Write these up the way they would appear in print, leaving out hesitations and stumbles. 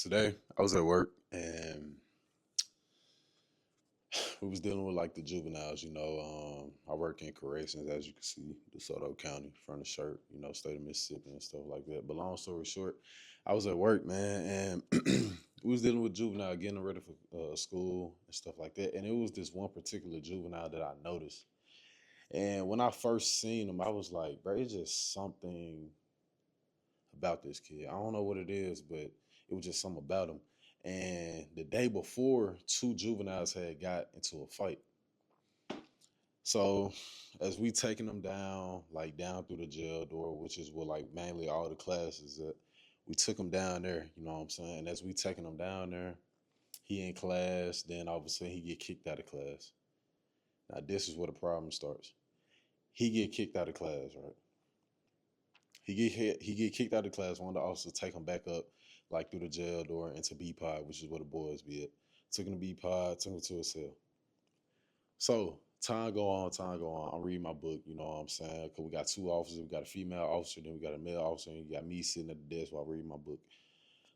Today I was at work and we was dealing with like the juveniles. I work in corrections, as you can see, DeSoto County, from the shirt. State of Mississippi and stuff like that. But long story short, I was at work, man, and we was dealing with juvenile, getting them ready for school and stuff like that. And it was this one particular juvenile that I noticed. And when I first seen him, I was like, bro, it's just something about this kid. I don't know what it is, but it was just something about him. And the day before, two juveniles had got into a fight. So as we taking them down, like down through the jail door, which is what like mainly all the classes that we took him down there, you know what I'm saying? And as we taking him down there, he in class, then all of a sudden he get kicked out of class. Now this is where the problem starts. He get kicked out of class, right? He get kicked out of class. One of the officers take him back up, like through the jail door into B pod, which is where the boys be at. Took him to B pod, took him to a cell. So time go on. I'm reading my book, you know what I'm saying? Cause we got two officers. We got a female officer, then we got a male officer, and you got me sitting at the desk while reading my book.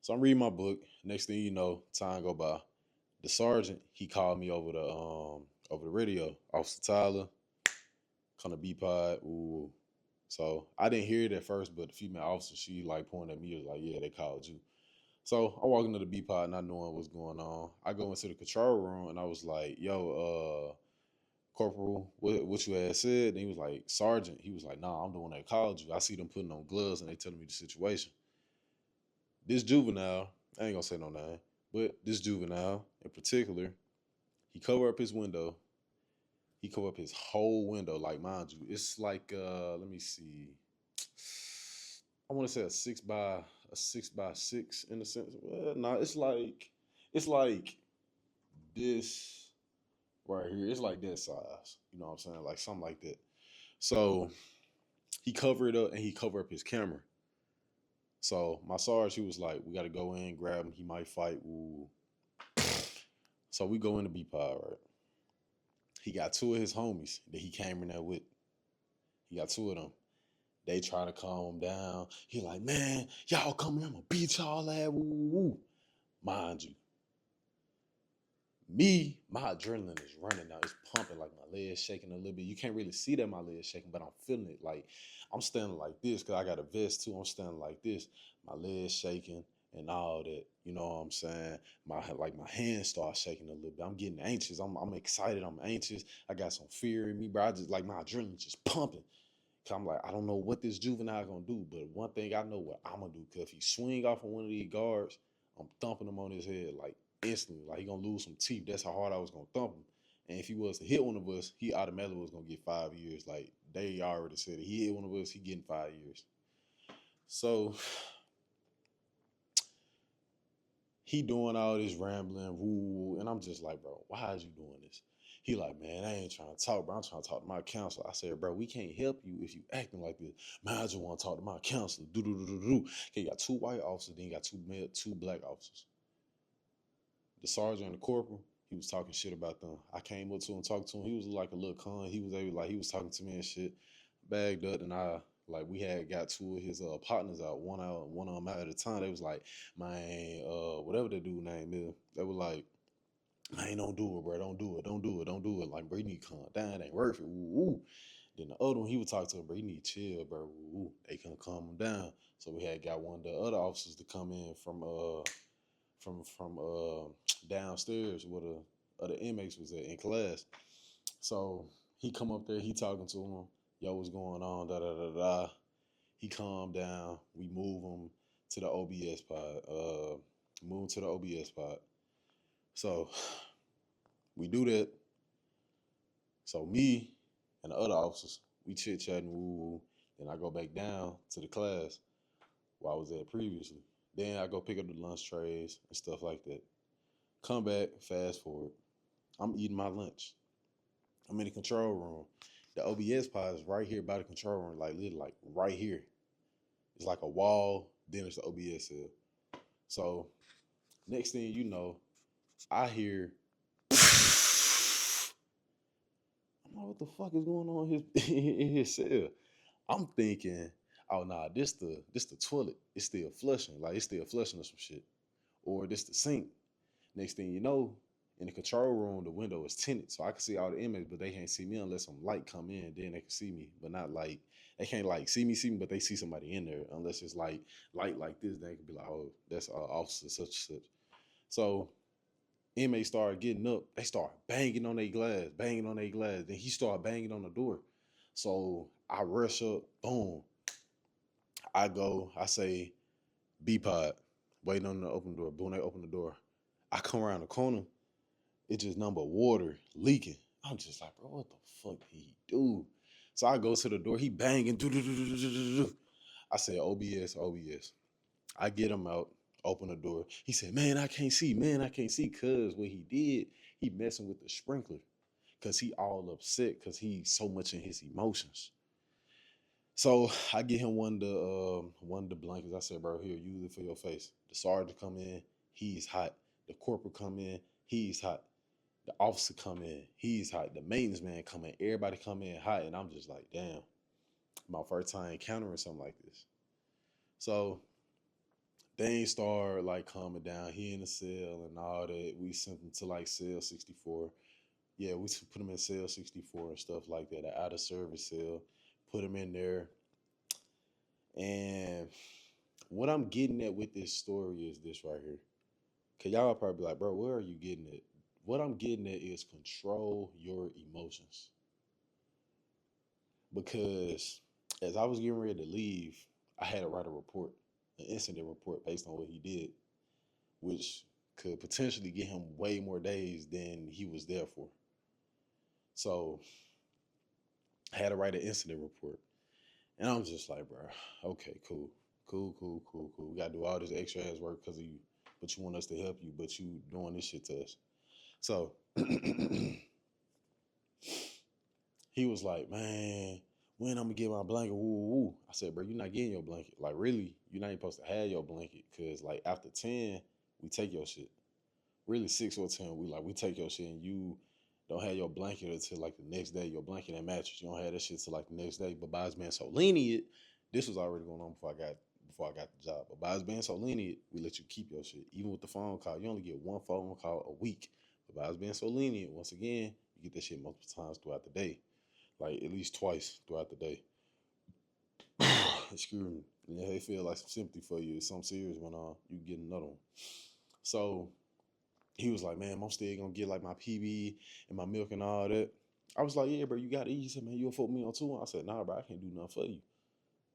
So I'm reading my book. Next thing you know, time go by. The sergeant, he called me over the radio. Officer Tyler, come to B pod. Ooh. So I didn't hear it at first, but the female officer, she like pointed at me, was like, yeah, they called you. So I walk into the B pod not knowing what's going on. I go into the control room and I was like, yo, Corporal, what you had said? And he was like, Sergeant. He was like, nah, I'm the one that called you. I see them putting on gloves and they telling me the situation. This juvenile, I ain't gonna say no name, but this juvenile in particular, he covered up his window. He covered up his whole window, like mind you, it's like let me see. I want to say a 6 by 6 in a sense. Well, no, it's like this right here. It's like that size. You know what I'm saying? Like something like that. So he covered it up and he covered up his camera. So my sarge, he was like, "We got to go in, grab him. He might fight." Ooh. So we go in the B pod, right? He got two of his homies that he came in there with. He got two of them. They try to calm him down. He like, man, y'all come here, I'm gonna beat y'all at woo woo woo. Mind you, my adrenaline is running now. It's pumping, like my legs shaking a little bit. You can't really see that my legs shaking, but I'm feeling it. Like I'm standing like this because I got a vest too. I'm standing like this, my legs shaking and all that. You know what I'm saying? My hands start shaking a little bit. I'm getting anxious. I'm excited. I'm anxious. I got some fear in me, bro. I just like my adrenaline just pumping. Cause I'm like, I don't know what this juvenile gonna do, but one thing I know what I'm gonna do. Cause if he swing off of one of these guards, I'm thumping him on his head like instantly. Like he gonna lose some teeth. That's how hard I was gonna thump him. And if he was to hit one of us, he automatically was gonna get 5 years. Like they already said it. He hit one of us, he getting 5 years. So he doing all this rambling, woo, and I'm just like, bro, why is you doing this? He like, man, I ain't trying to talk, bro. I'm trying to talk to my counselor. I said, bro, we can't help you if you acting like this. Man, I just want to talk to my counselor. Do do do do do. Okay, you got two white officers, then you got two black officers. The sergeant and the corporal, he was talking shit about them. I came up to him, talked to him. He was like a little con. He was talking to me and shit, bagged up, and I like we had got two of his partners out, one of them out at a time. They was like, man, whatever the dude name is, they were like, man, don't do it, bro, don't do it, don't do it, don't do it. Like, bro, you need to calm down, it ain't worth it. Ooh, ooh. Then the other one, he would talk to him, bro, you need to chill, bro. Ooh, ooh. They couldn't calm him down. So we had got one of the other officers to come in from downstairs where the other inmates was at in class. So he come up there, he talking to him, yo, what's going on, da da da da. He calmed down. We move him to the OBS pod. Move him to the OBS pod. So we do that. So me and the other officers, we chit chatting, woo woo. Then I go back down to the class where I was at previously. Then I go pick up the lunch trays and stuff like that. Come back, fast forward. I'm eating my lunch. I'm in the control room. The OBS pod is right here by the control room, like literally like right here. It's like a wall, then it's the OBS cell. So next thing you know, I hear I'm like, what the fuck is going on in his cell? I'm thinking, oh nah, this the toilet. It's still flushing. Like it's still flushing or some shit. or this the sink. Next thing you know, in the control room, the window is tinted, so I can see all the inmates, but they can't see me unless some light come in. Then they can see me, but not like they can't like see me, but they see somebody in there. Unless it's like light like this, they can be like, oh, that's officer such and such. So inmates started getting up. They start banging on their glass, banging on their glass. Then he started banging on the door. So I rush up, boom. I go, I say, B pod, waiting on them to open the door. Boom, they open the door. I come around the corner, it's just number water leaking. I'm just like, bro, what the fuck did he do? So I go to the door, he banging. I said, OBS, OBS. I get him out, open the door. He said, man, I can't see, man, I can't see. Cause what he did, he messing with the sprinkler. Cause he all upset cause he's so much in his emotions. So I get him one of the blankets. I said, bro, here, use it for your face. The sergeant come in, he's hot. The corporal come in, he's hot. The officer come in, he's hot. The maintenance man come in, everybody come in hot. And I'm just like, damn, my first time encountering something like this. So things start like calming down. He in the cell and all that. We sent him to like cell 64. Yeah, we put him in cell 64 and stuff like that, an out of service cell. Put him in there. And what I'm getting at with this story is this right here. Cause y'all probably be like, bro, where are you getting at? What I'm getting at is control your emotions. Because as I was getting ready to leave, I had to write a report, an incident report based on what he did, which could potentially get him way more days than he was there for. So I had to write an incident report. And I was just like, bro, okay, cool. Cool, cool, cool, cool. We gotta do all this extra ass work because of you. But you want us to help you, but you doing this shit to us. So he was like, man, when I'm gonna get my blanket? Woo, woo, woo. I said, bro, you're not getting your blanket. Like, really, you're not even supposed to have your blanket. Cause like after 10, we take your shit. Really 6 or 10, we take your shit and you don't have your blanket until like the next day. Your blanket and mattress. You don't have that shit till like the next day. But by us being so lenient, this was already going on before I got the job. But by us being so lenient, we let you keep your shit. Even with the phone call, you only get one phone call a week. But by us being so lenient, once again, you get that shit multiple times throughout the day. Like at least twice throughout the day. Excuse me. And if they feel like some sympathy for you, something serious went on, you get another one. So he was like, man, I'm still gonna get like my PB and my milk and all that. I was like, yeah, bro, you got to eat. He said, man, you'll fuck me on 2. I said, nah, bro, I can't do nothing for you.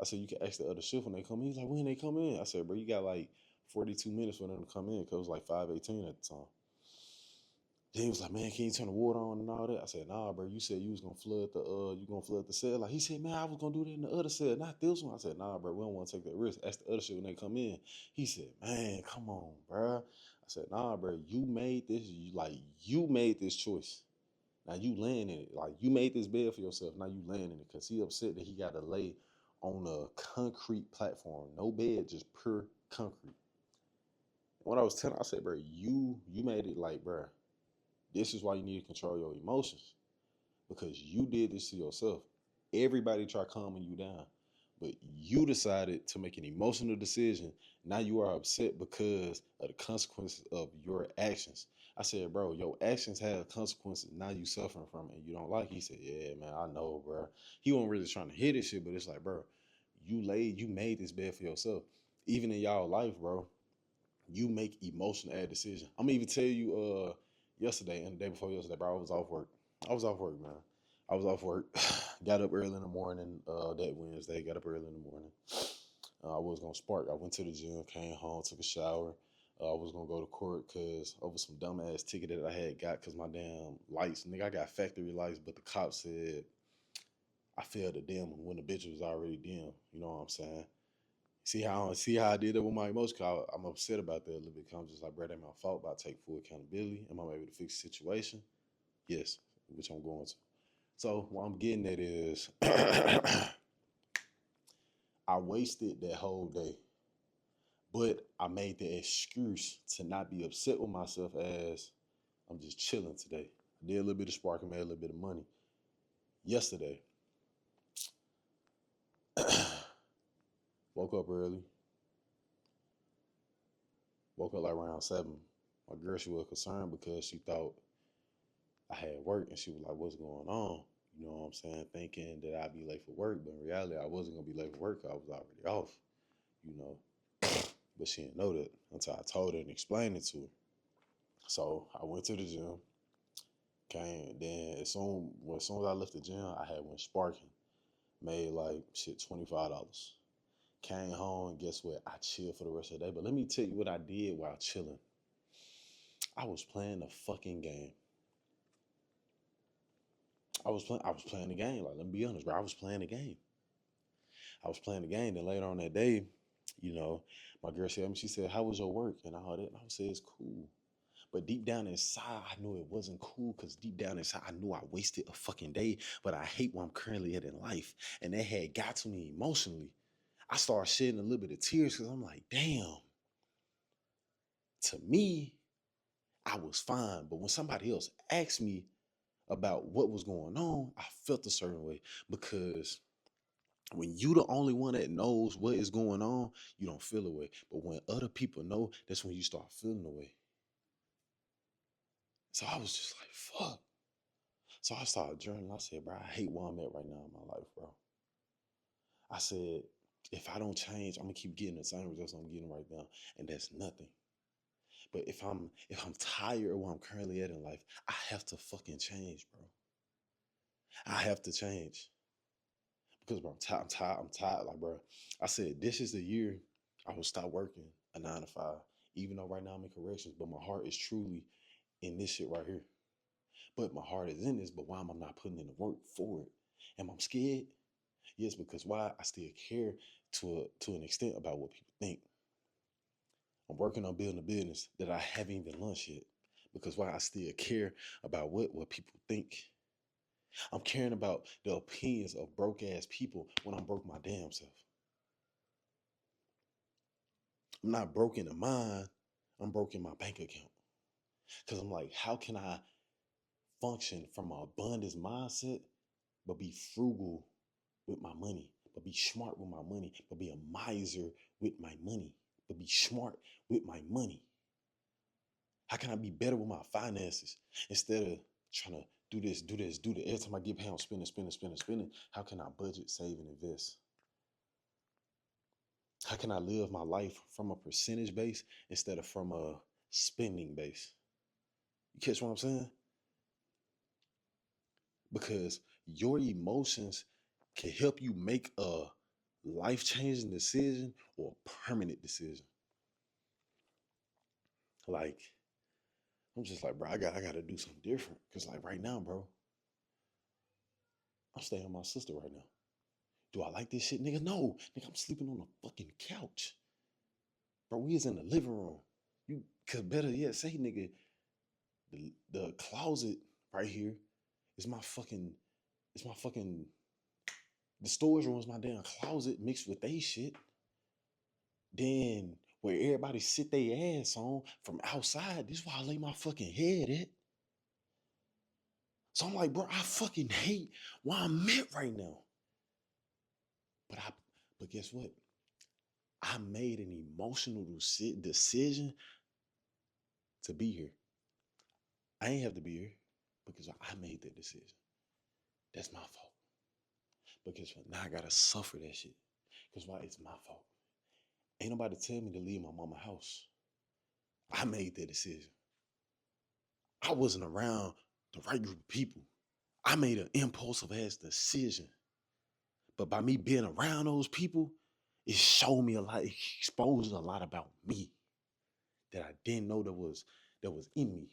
I said, you can ask the other shift when they come in. He's like, when they come in? I said, bro, you got like 42 minutes for them to come in because it was like 5:18 at the time. Then he was like, man, can you turn the water on and all that? I said, nah, bro, you said you was gonna flood the cell. Like he said, man, I was gonna do that in the other cell, not this one. I said, nah, bro, we don't want to take that risk. Ask the other shit when they come in. He said, man, come on, bro. I said, nah, bro, you made this choice. Now you laying in it. Like you made this bed for yourself. Now you laying in it because he upset that he got to lay on a concrete platform. No bed, just pure concrete. What I was telling, I said, bro, you made it like, bro, this is why you need to control your emotions because you did this to yourself. Everybody try calming you down, but you decided to make an emotional decision. Now you are upset because of the consequences of your actions. I said, bro, your actions have consequences. Now you suffering from it and you don't like it. He said, yeah, man, I know, bro. He wasn't really trying to hit this shit, but it's like, bro, you made this bed for yourself. Even in y'all life, bro, you make emotional decisions. I'm gonna even tell you, yesterday and the day before yesterday, bro, I was off work. I was off work, man. I was off work. Got up early in the morning. That Wednesday, got up early in the morning. I was gonna spark. I went to the gym, came home, took a shower. I was gonna go to court because over some dumbass ticket that I had got because my damn lights, nigga, I got factory lights, but the cop said I failed to dim when the bitch was already dim. You know what I'm saying? See how I did it with my emotions. I'm upset about that a little bit. I'm just like, bro, that ain't my fault. But I take full accountability. Am I able to fix the situation? Yes, which I'm going to. So what I'm getting at is I wasted that whole day, but I made the excuse to not be upset with myself as I'm just chilling today. I did a little bit of sparking, made a little bit of money. Yesterday, woke up early, Woke up like around 7. My girl, she was concerned because she thought I had work, and she was like, "What's going on?" You know what I'm saying? Thinking that I'd be late for work, but in reality, I wasn't gonna be late for work. I was already off. You know, but she didn't know that until I told her and explained it to her. So I went to the gym, came. Then as soon as I left the gym, I had went sparking, made like shit $25. Came home and guess what? I chilled for the rest of the day. But let me tell you what I did while chilling. I was playing a fucking game. I was playing the game. Like, let me be honest, bro. I was playing the game. I was playing the game. Then later on that day, you know, my girl said me, she said, "How was your work?" And all that. And I would say it's cool. But deep down inside, I knew it wasn't cool because deep down inside, I knew I wasted a fucking day. But I hate where I'm currently at in life. And that had got to me emotionally. I started shedding a little bit of tears because I'm like, damn, to me, I was fine. But when somebody else asked me about what was going on, I felt a certain way because when you the only one that knows what is going on, you don't feel a way. But when other people know, that's when you start feeling the way. So I was just like, fuck. So I started journaling. I said, bro, I hate where I'm at right now in my life, bro. I said, if I don't change, I'm gonna keep getting the same results I'm getting right now. And that's nothing. But if I'm tired of where I'm currently at in life, I have to fucking change, bro. I have to change. Because bro, I'm tired, I'm tired, I'm tired. Like, bro, I said this is the year I will stop working a 9 to 5. Even though right now I'm in corrections, but my heart is truly in this shit right here. But my heart is in this, but why am I not putting in the work for it? Am I scared? Yes, because why? I still care to an extent about what people think. I'm working on building a business that I haven't even launched yet. Because why? I still care about what people think. I'm caring about the opinions of broke ass people when I'm broke my damn self. I'm not broke in the mind, I'm broke in my bank account. Because I'm like, how can I function from an abundance mindset, but be frugal with my money, but be smart with my money, but be a miser with my money, but be smart with my money? How can I be better with my finances instead of trying to do this, do this, do that? Every time I get paid, I'm spending, spending, spending, spending. How can I budget, save, and invest? How can I live my life from a percentage base instead of from a spending base? You catch what I'm saying? Because your emotions can help you make a life-changing decision or a permanent decision. Like, I'm just like, bro, I gotta do something different. Cause like right now, bro, I'm staying with my sister right now. Do I like this shit, nigga? No, nigga, I'm sleeping on a fucking couch. Bro, we is in the living room. You could better yet say, nigga, the closet right here is my fucking, it's my fucking, the storage room is my damn closet mixed with they shit. Then where everybody sit their ass on from outside, this is where I lay my fucking head at. So I'm like, bro, I fucking hate where I'm at right now. But I, but guess what? I made an emotional decision to be here. I ain't have to be here because I made that decision. That's my fault. Because now I gotta suffer that shit. Because why? It's my fault. Ain't nobody tell me to leave my mama house. I made that decision. I wasn't around the right group of people. I made an impulsive ass decision. But by me being around those people, it showed me a lot, it exposed a lot about me that I didn't know that was in me.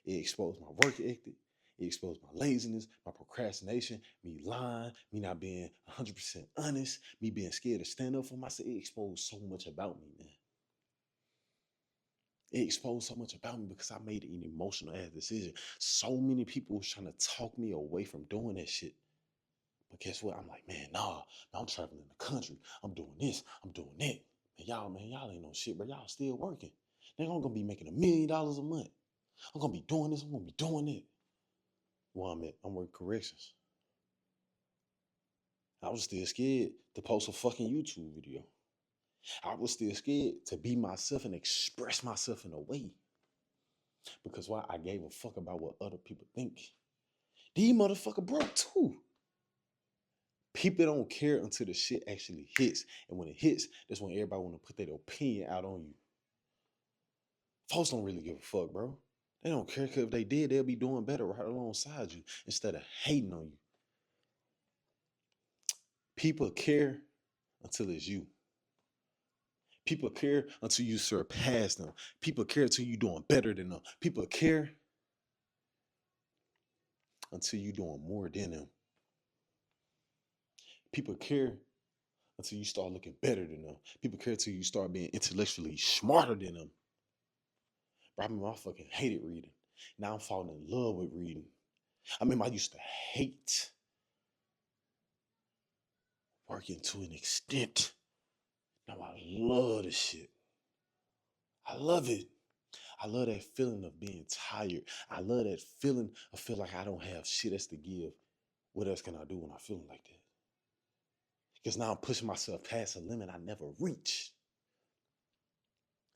It exposed my work ethic. It exposed my laziness, my procrastination, me lying, me not being 100% honest, me being scared to stand up for myself. It exposed so much about me, man. It exposed so much about me because I made an emotional ass decision. So many people was trying to talk me away from doing that shit. But guess what? I'm like, man, nah, I'm traveling the country. I'm doing this. I'm doing that. Man, y'all ain't no shit, but y'all still working. Then I'm gonna be making $1 million a month. I'm gonna be doing this. I'm gonna be doing it. Well, I'm working corrections. I was still scared to post a fucking YouTube video. I was still scared to be myself and express myself in a way. Because why? I gave a fuck about what other people think. These motherfucker broke too. People don't care until the shit actually hits. And when it hits, that's when everybody want to put their opinion out on you. Folks don't really give a fuck, bro. They don't care, because if they did, they'll be doing better right alongside you instead of hating on you. People care until it's you. People care until you surpass them. People care until you're doing better than them. People care until you're doing more than them. People care until you start looking better than them. People care until you start being intellectually smarter than them. Bro, I remember I fucking hated reading. Now I'm falling in love with reading. I remember I used to hate working to an extent. Now I love this shit. I love it. I love that feeling of being tired. I love that feeling of feel like I don't have shit else to give. What else can I do when I'm feeling like that? Because now I'm pushing myself past a limit I never reached.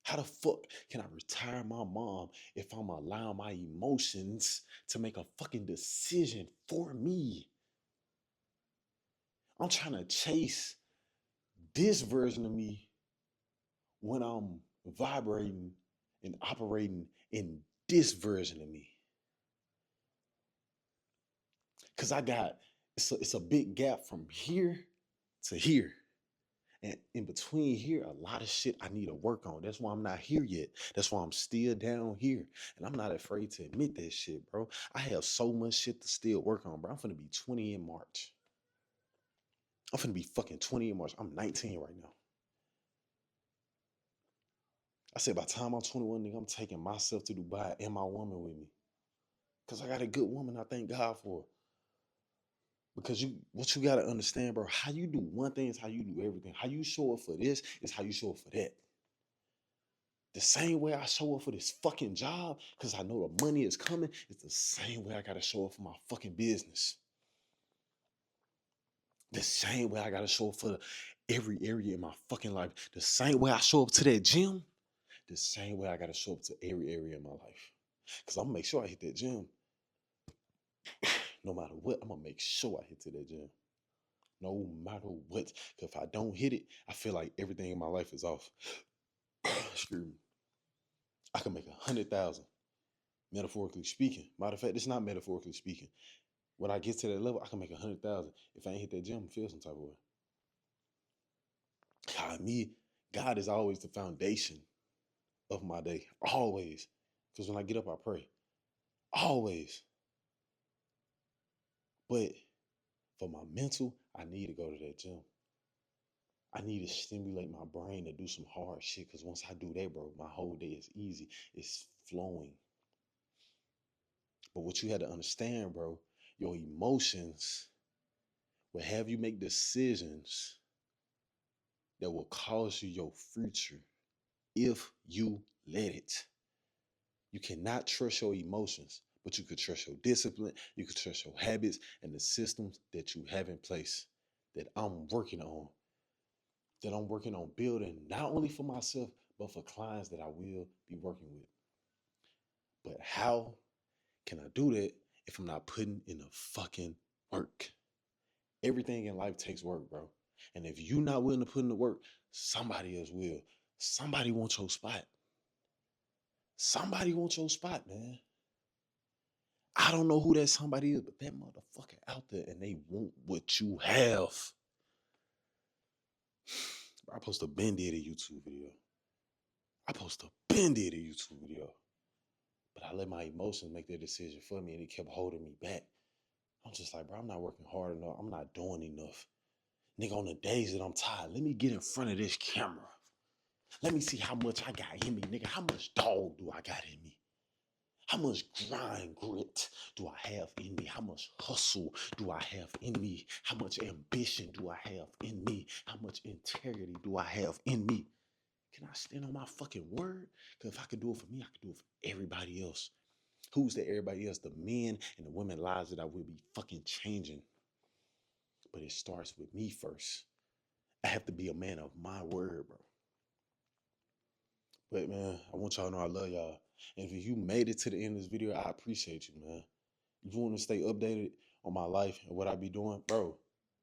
How the fuck can I retire my mom if I'm allowing my emotions to make a fucking decision for me? I'm trying to chase this version of me when I'm vibrating and operating in this version of me. Because it's a big gap from here to here. And in between here, a lot of shit I need to work on. That's why I'm not here yet. That's why I'm still down here. And I'm not afraid to admit that shit, bro. I have so much shit to still work on, bro. I'm finna be 20 in March. I'm finna be fucking 20 in March. I'm 19 right now. I said by the time I'm 21, nigga, I'm taking myself to Dubai and my woman with me. Because I got a good woman I thank God for. Because what you gotta understand, bro, how you do one thing is how you do everything. How you show up for this is how you show up for that. The same way I show up for this fucking job, because I know the money is coming, it's the same way I gotta show up for my fucking business. The same way I gotta show up for every area in my fucking life. The same way I show up to that gym, the same way I gotta show up to every area in my life. Because I'm gonna make sure I hit that gym. No matter what, I'm gonna make sure I hit to that gym. No matter what. Because if I don't hit it, I feel like everything in my life is off. Excuse me. I can make 100,000, metaphorically speaking. Matter of fact, it's not metaphorically speaking. When I get to that level, I can make 100,000. If I ain't hit that gym, I feel some type of way. God is always the foundation of my day. Always. Because when I get up, I pray. Always. But for my mental, I need to go to that gym. I need to stimulate my brain to do some hard shit. Because once I do that, bro, my whole day is easy. It's flowing. But what you had to understand, bro, your emotions will have you make decisions that will cause you your future if you let it. You cannot trust your emotions, but you could trust your discipline, you could trust your habits and the systems that you have in place that I'm working on, building not only for myself, but for clients that I will be working with. But how can I do that if I'm not putting in the fucking work? Everything in life takes work, bro. And if you're not willing to put in the work, somebody else will. Somebody wants your spot. Somebody wants your spot, man. I don't know who that somebody is, but that motherfucker out there and they want what you have. I post a Ben did a YouTube video. But I let my emotions make their decision for me and it kept holding me back. I'm just like, bro, I'm not working hard enough. I'm not doing enough. Nigga, on the days that I'm tired, let me get in front of this camera. Let me see how much I got in me, nigga. How much dog do I got in me? How much grind grit do I have in me? How much hustle do I have in me? How much ambition do I have in me? How much integrity do I have in me? Can I stand on my fucking word? Because if I could do it for me, I could do it for everybody else. Who's the everybody else? The men and the women lives that I will be fucking changing. But it starts with me first. I have to be a man of my word, bro. But man, I want y'all to know I love y'all. And if you made it to the end of this video, I appreciate you, man. If you want to stay updated on my life and what I be doing, bro,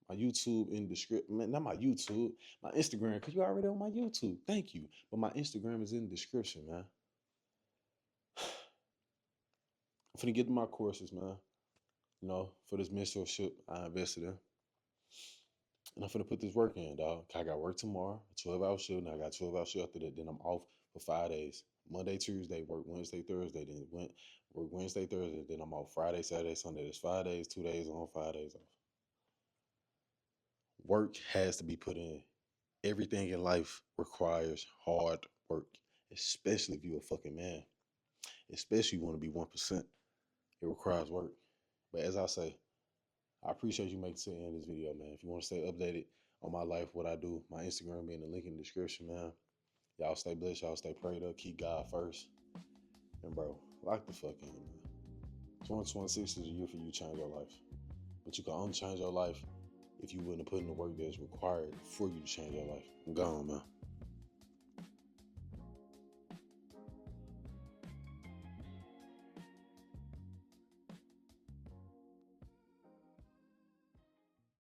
my YouTube in the description. Man, not my YouTube, my Instagram, because you already on my YouTube. Thank you. But my Instagram is in the description, man. I'm finna get to my courses, man. You know, for this mentorship I invested in. And I'm finna put this work in, dog. I got work tomorrow, 12-hour shift, and I got 12-hour shift after that. Then I'm off for 5 days. Monday, Tuesday, work Wednesday, Thursday, then work Wednesday, Thursday, then I'm off Friday, Saturday, Sunday. There's 5 days, 2 days on, 5 days off. Work has to be put in. Everything in life requires hard work, especially if you're a fucking man. Especially if you want to be 1%. It requires work. But as I say, I appreciate you making it to the end of this video, man. If you want to stay updated on my life, what I do, my Instagram being the link in the description, man. Y'all stay blessed. Y'all stay prayed up. Keep God first. And bro, lock the fuck in, man. 2026 is a year for you to change your life. But you can only change your life if you willing to put in the work that's required for you to change your life. I'm gone, man.